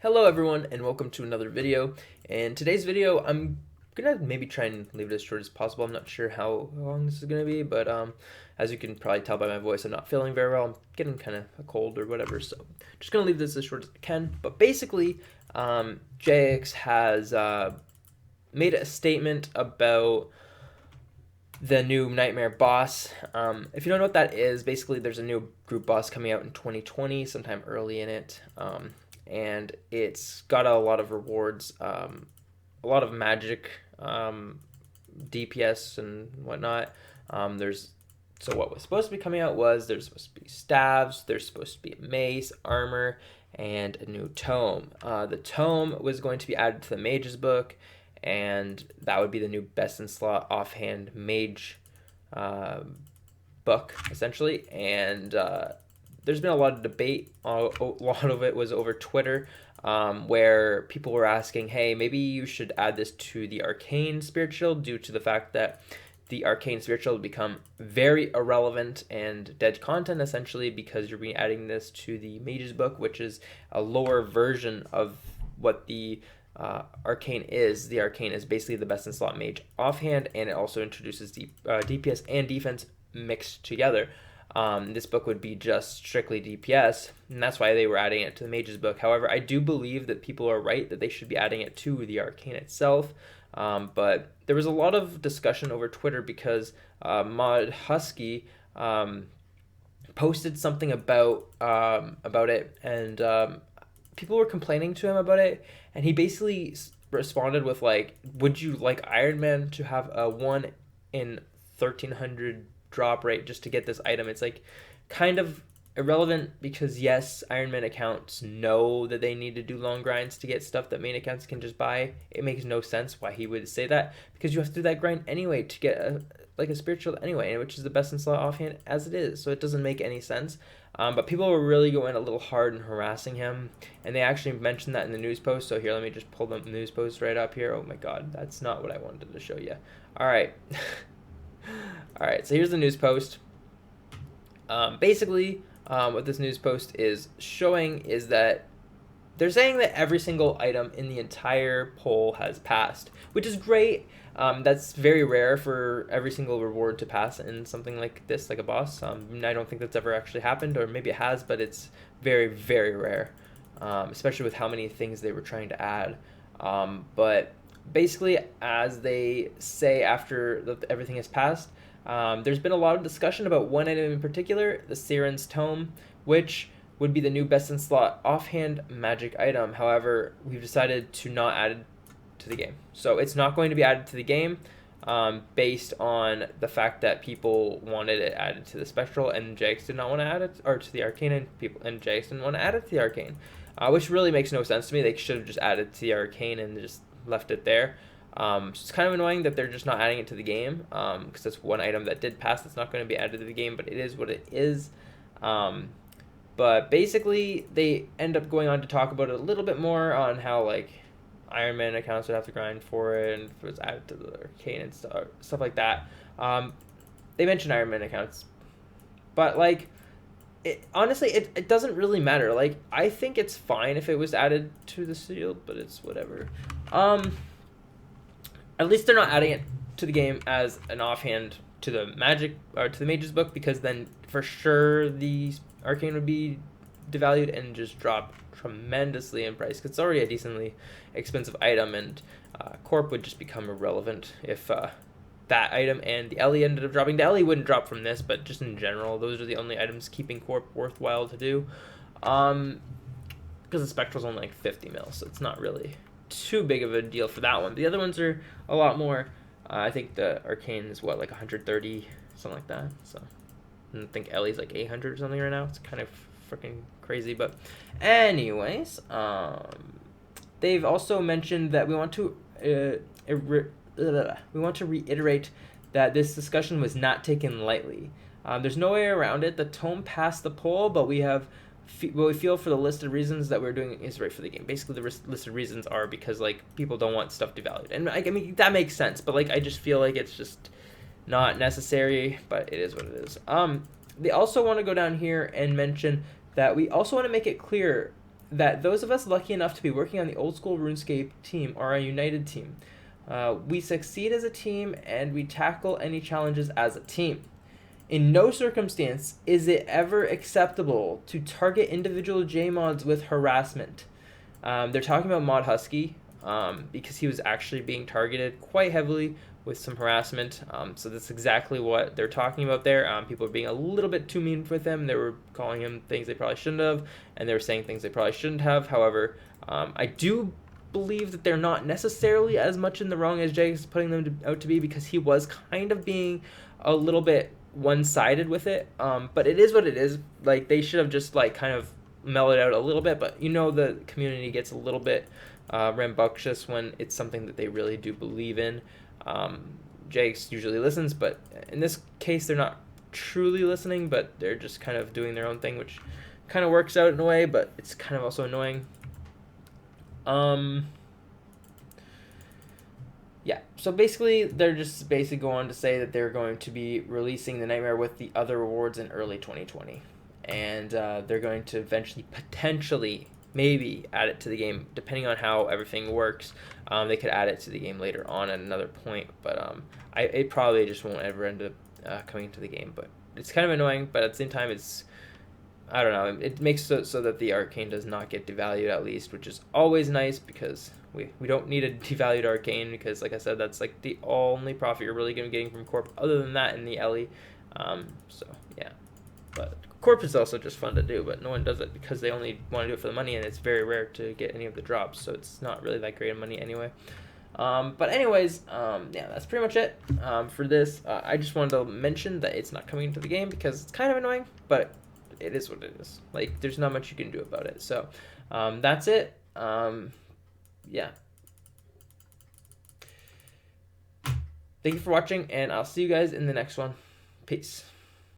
Hello everyone and welcome to another video. In today's video I'm gonna maybe try and leave it as short as possible. I'm not sure how long this is gonna be, but as you can probably tell by my voice, I'm not feeling very well. I'm getting kind of a cold or whatever, so just gonna leave this as short as I can. But basically JX has made a statement about the new Nightmare boss. If you don't know what that is, basically there's a new group boss coming out in 2020, sometime early in it. And it's got a lot of rewards, a lot of magic, DPS and whatnot. So what was supposed to be coming out was there's supposed to be staves, there's supposed to be a mace, armor, and a new tome. The tome was going to be added to the mage's book, and that would be the new best in slot offhand mage book, essentially. And there's been a lot of debate. A lot of it was over Twitter, where people were asking, hey, maybe you should add this to the arcane spirit shield, due to the fact that the arcane spirit shield will become very irrelevant and dead content, essentially, because you're adding this to the mage's book, which is a lower version of what the arcane is. The arcane is basically the best in slot mage offhand, and it also introduces DPS and defense mixed together. This book would be just strictly DPS, and that's why they were adding it to the mage's book. However, I do believe that people are right that they should be adding it to the arcane itself. But there was a lot of discussion over Twitter because Mod Husky posted something about it, and people were complaining to him about it, and he basically responded with, like, would you like Iron Man to have a 1 in 1300 drop rate just to get this item? It's like kind of irrelevant, because yes, Iron Man accounts know that they need to do long grinds to get stuff that main accounts can just buy. It makes no sense why he would say that, because you have to do that grind anyway to get a spirit shield anyway, which is the best in slot offhand as it is, so it doesn't make any sense. But people were really going a little hard and harassing him, and they actually mentioned that in the news post. So here, let me just pull the news post right up here. Oh my god, that's not what I wanted to show you. All right. All right, so here's the news post. Basically, what this news post is showing is that they're saying that every single item in the entire poll has passed, which is great. That's very rare for every single reward to pass in something like this, like a boss. I don't think that's ever actually happened, or maybe it has, but it's very, very rare, especially with how many things they were trying to add. But basically, as they say after everything is passed, there's been a lot of discussion about one item in particular, the Siren's tome, which would be the new best in slot offhand magic item. However, we've decided to not add it to the game. So it's not going to be added to the game, based on the fact that people wanted it added to the spectral, and JX did not want to add it, or to the arcane, and JX didn't want to add it to the arcane, which really makes no sense to me. They should have just added to the arcane and just left it there. So it's kind of annoying that they're just not adding it to the game, because that's one item that did pass that's not going to be added to the game, but it is what it is. But basically, they end up going on to talk about it a little bit more on how, like, Iron Man accounts would have to grind for it, and if it was added to the arcane and stuff like that. They mentioned Iron Man accounts, but, like, honestly, it doesn't really matter. Like, I think it's fine if it was added to the shield, but it's whatever. At least they're not adding it to the game as an offhand to the magic, or to the mage's book, because then for sure the arcane would be devalued and just drop tremendously in price, because it's already a decently expensive item, and Corp would just become irrelevant if that item and the Ellie ended up dropping. The Ellie wouldn't drop from this, but just in general, those are the only items keeping Corp worthwhile to do, because the Spectral's only like 50 mil, so it's not really too big of a deal for that one. The other ones are a lot more. I think the arcane is what, like 130, something like that. So I think Ellie's like 800 or something right now. It's kind of freaking crazy. But anyways, they've also mentioned that we want to reiterate that this discussion was not taken lightly. There's no way around it. The tome passed the poll, but we feel for the listed reasons that we're doing is right for the game. Basically, the listed reasons are because, like, people don't want stuff devalued, and I mean that makes sense. But, like, I just feel like it's just not necessary. But it is what it is. They also want to go down here and mention that we also want to make it clear that those of us lucky enough to be working on the old school RuneScape team are a united team. We succeed as a team and we tackle any challenges as a team. In no circumstance is it ever acceptable to target individual JMods with harassment. They're talking about Mod Husky because he was actually being targeted quite heavily with some harassment. So that's exactly what they're talking about there. People are being a little bit too mean with him. They were calling him things they probably shouldn't have, and they were saying things they probably shouldn't have. However, I do believe that they're not necessarily as much in the wrong as Jay is putting them out to be, because he was kind of being a little bit one-sided with it. But it is what it is. Like, they should have just like kind of mellowed out a little bit. But the community gets a little bit rambunctious when it's something that they really do believe in. Jake's usually listens, but in this case they're not truly listening, but they're just kind of doing their own thing, which kind of works out in a way, but it's kind of also annoying. Yeah, so basically they're just basically going on to say that they're going to be releasing the Nightmare with the other rewards in early 2020, and they're going to eventually potentially maybe add it to the game, depending on how everything works. They could add it to the game later on at another point, but it probably just won't ever end up coming to the game. But it's kind of annoying, but at the same time, it's, I don't know, it makes so that the arcane does not get devalued, at least, which is always nice, because we don't need a devalued arcane, because like I said, that's like the only profit you're really going to be getting from Corp other than that in the Ellie. So yeah, but Corp is also just fun to do, but no one does it because they only want to do it for the money, and it's very rare to get any of the drops, so it's not really that great of money anyway. But anyways, yeah, that's pretty much it for this. I just wanted to mention that it's not coming into the game because it's kind of annoying, but it is what it is. Like, there's not much you can do about it. So that's it. Yeah. Thank you for watching, and I'll see you guys in the next one. Peace.